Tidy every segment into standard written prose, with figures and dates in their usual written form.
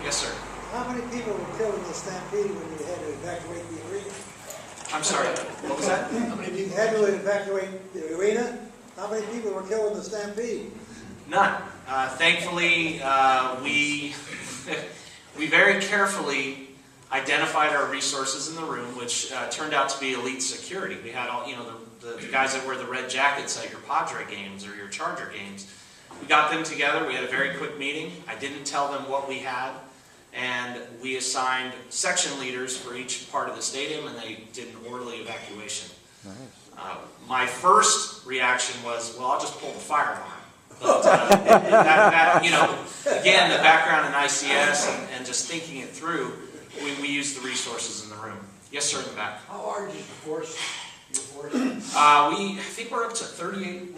Yes, sir. How many people were killed in the stampede when you had to evacuate the arena? I'm sorry, what was that? How many people had to evacuate the arena? How many people were killed in the stampede? None. Thankfully, we we very carefully identified our resources in the room, which turned out to be elite security. We had all, the guys that wear the red jackets at your Padre games or your Charger games. We got them together. We had a very quick meeting. I didn't tell them what we had, and we assigned section leaders for each part of the stadium, and they did an orderly evacuation. Nice. My first reaction was, well, I'll just pull the fire alarm. But again, the background in ICS and just thinking it through, we used the resources in the room. Yes, sir, in the back. How large is your force? I think we're up to 38.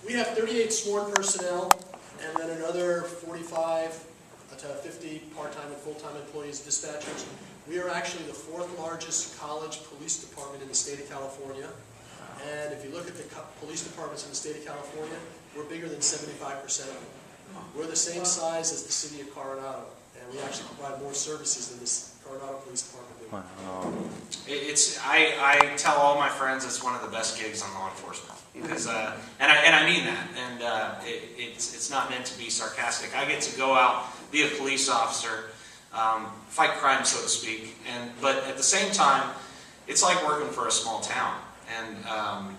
We have 38 sworn personnel, and then another 45 to 50 part-time and full-time employees, dispatchers. We are actually the fourth largest college police department in the state of California. And if you look at the police departments in the state of California, we're bigger than 75% of them. We're the same size as the city of Coronado, and we actually provide more services than this Coronado Police Department do. Wow. I tell all my friends it's one of the best gigs on law enforcement. Because, and I mean that, and it's not meant to be sarcastic. I get to go out, be a police officer, fight crime, so to speak, but at the same time, it's like working for a small town. And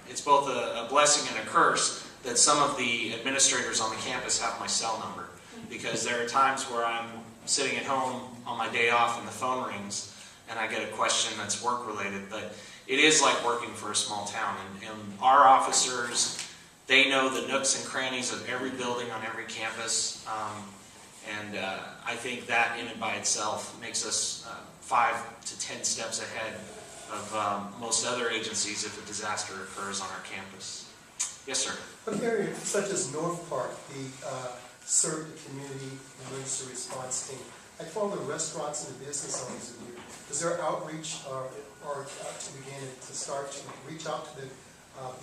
it's both a blessing and a curse that some of the administrators on the campus have my cell number. Because there are times where I'm sitting at home on my day off and the phone rings and I get a question that's work related. But it is like working for a small town. And our officers, they know the nooks and crannies of every building on every campus. I think that in and by itself makes us 5 to 10 steps ahead of most other agencies if a disaster occurs on our campus. Yes, sir. What areas such as North Park, the CERT, the Community Emergency Response Team, like for all the restaurants and the business owners of you, is there outreach or to begin to start to reach out to the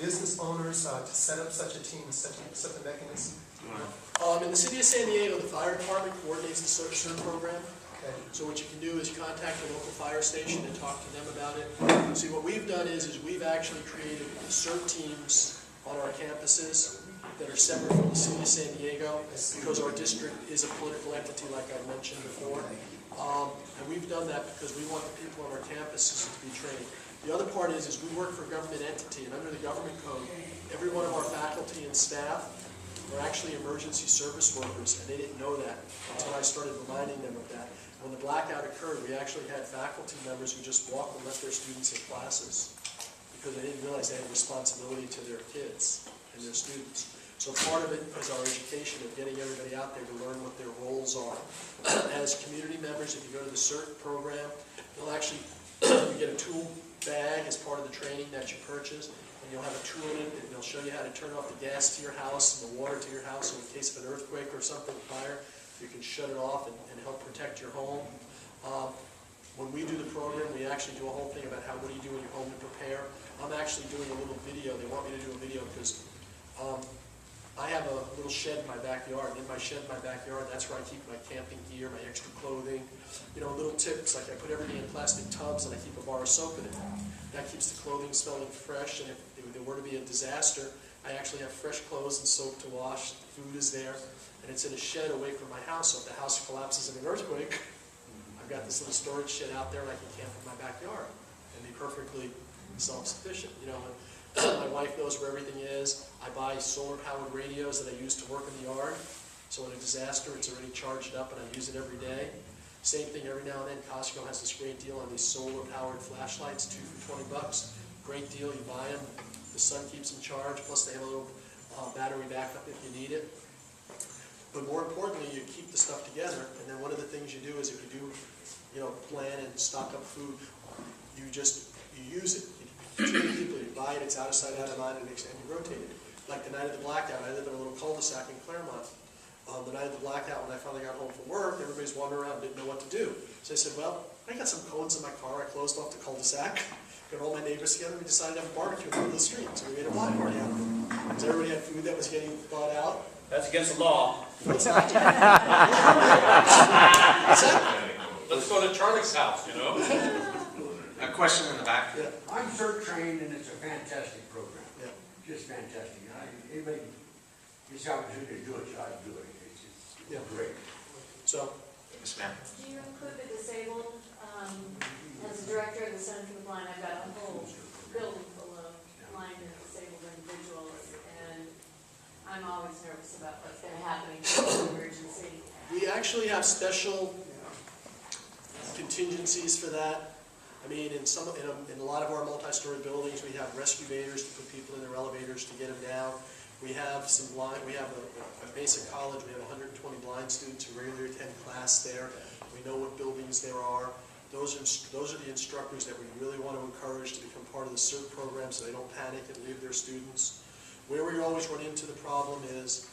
business owners to set up such a team and such a mechanism? In the city of San Diego, the fire department coordinates the CERT program. Okay. So what you can do is you contact the local fire station and talk to them about it. See, what we've done is we've actually created CERT teams on our campuses that are separate from the city of San Diego because our district is a political entity, like I mentioned before. And we've done that because we want the people on our campuses to be trained. The other part is we work for a government entity, and under the government code, every one of our faculty and staff are actually emergency service workers, and they didn't know that until I started reminding them of that. When the blackout occurred, we actually had faculty members who just walked and left their students in classes because they didn't realize they had a responsibility to their kids and their students. So part of it is our education of getting everybody out there to learn what their roles are. As community members, if you go to the CERT program, you'll actually you get a tool bag as part of the training that you purchase, and you'll have a tool in it, and they'll show you how to turn off the gas to your house and the water to your house, so in case of an earthquake or something, fire, you can shut it off and help protect your home. When we do the program, we actually do a whole thing about what do you do in your home to prepare. I'm actually doing a little video. They want me to do a video because I have a little shed in my backyard. In my shed in my backyard, that's where I keep my camping gear, my extra clothing. Little tips, like I put everything in plastic tubs and I keep a bar of soap in it. That keeps the clothing smelling fresh, and if there were to be a disaster, I actually have fresh clothes and soap to wash. Food is there, and it's in a shed away from my house, so if the house collapses in an earthquake, I've got this little storage shed out there and I can camp in my backyard and be perfectly self-sufficient. My wife knows where everything is. I buy solar-powered radios that I use to work in the yard. So in a disaster, it's already charged up and I use it every day. Same thing every now and then. Costco has this great deal on these solar-powered flashlights, 2 for $20. Great deal. You buy them. The sun keeps them charged. Plus they have a little battery backup if you need it. But more importantly, you keep the stuff together. And then one of the things you do is if you do, plan and stock up food, you use it. You buy it, it's out of sight, out of mind, and you rotate it. Like the night of the blackout, I live in a little cul-de-sac in Claremont. The night of the blackout, when I finally got home from work, everybody's wandering around and didn't know what to do. So I said, well, I got some cones in my car. I closed off the cul-de-sac, got all my neighbors together, and we decided to have a barbecue in the middle of the street. So we made a block party out of it. Because everybody had food that was getting thawed out, That's against the law. Let's go to Charlie's house, you know? A question in the back? Yeah. I'm CERT trained and it's a fantastic program. Yeah. Just fantastic. Anybody gets the opportunity to do it, so I'd do it. It's Yeah. great. So, Yes, ma'am. Do you include the disabled, as a director of the Center for the Blind, I've got a whole building full of blind and disabled individuals, and I'm always nervous about what's gonna happen in case of emergency. we actually have special contingencies for that. I mean, in a lot of our multi-story buildings, we have rescue vators to put people in their elevators to get them down. We have we have a basic college, we have 120 blind students who regularly attend class there. We know what buildings there are. Those are the instructors that we really want to encourage to become part of the CERT program so they don't panic and leave their students. Where we always run into the problem is,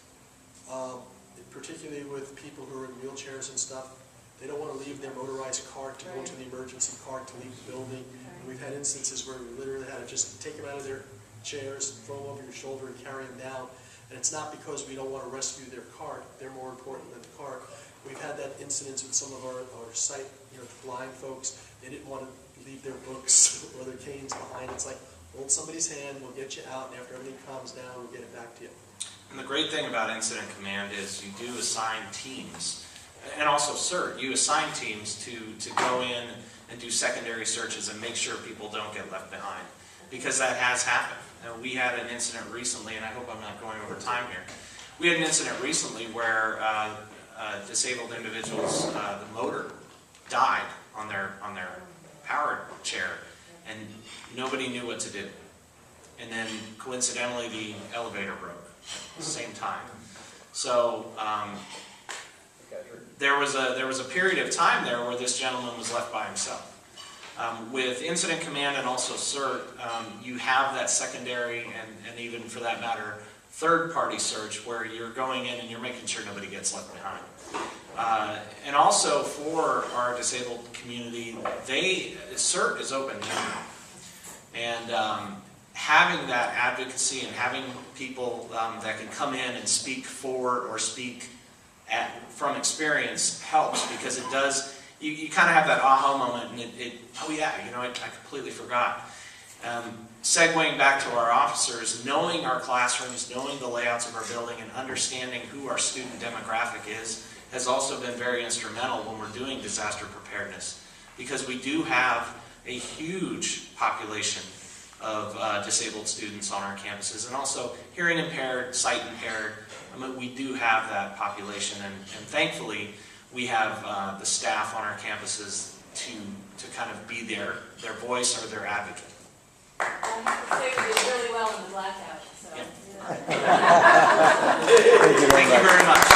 particularly with people who are in wheelchairs and stuff, they don't want to leave their motorized cart to go to the emergency cart to leave the building. And we've had instances where we literally had to just take them out of their chairs, throw them over your shoulder and carry them down. And it's not because we don't want to rescue their cart, they're more important than the cart. We've had that incidence with some of our sight, blind folks. They didn't want to leave their books or their canes behind. It's like, hold somebody's hand, we'll get you out, and after everything calms down, we'll get it back to you. And the great thing about Incident Command is you do assign teams, and also CERT, you assign teams to go in and do secondary searches and make sure people don't get left behind. Because that has happened. We had an incident recently, and I hope I'm not going over time here. We had an incident recently where disabled individuals, the motor died on their power chair, and nobody knew what to do. And then coincidentally, the elevator broke at the same time. So there was a period of time there where this gentleman was left by himself. With Incident Command and also CERT, you have that secondary and even for that matter, third-party search where you're going in and you're making sure nobody gets left behind. And also for our disabled community, CERT is open now. And having that advocacy and having people that can come in and speak for or speak from experience helps, because it does. You kind of have that aha moment, and oh yeah, I completely forgot. Segueing back to our officers, knowing our classrooms, knowing the layouts of our building, and understanding who our student demographic is, has also been very instrumental when we're doing disaster preparedness, because we do have a huge population of disabled students on our campuses, and also hearing impaired, sight impaired. We do have that population, and thankfully, we have the staff on our campuses to kind of be their voice or their advocate. I have to say we did really well in the blackout, so. Yeah. Thank you very much.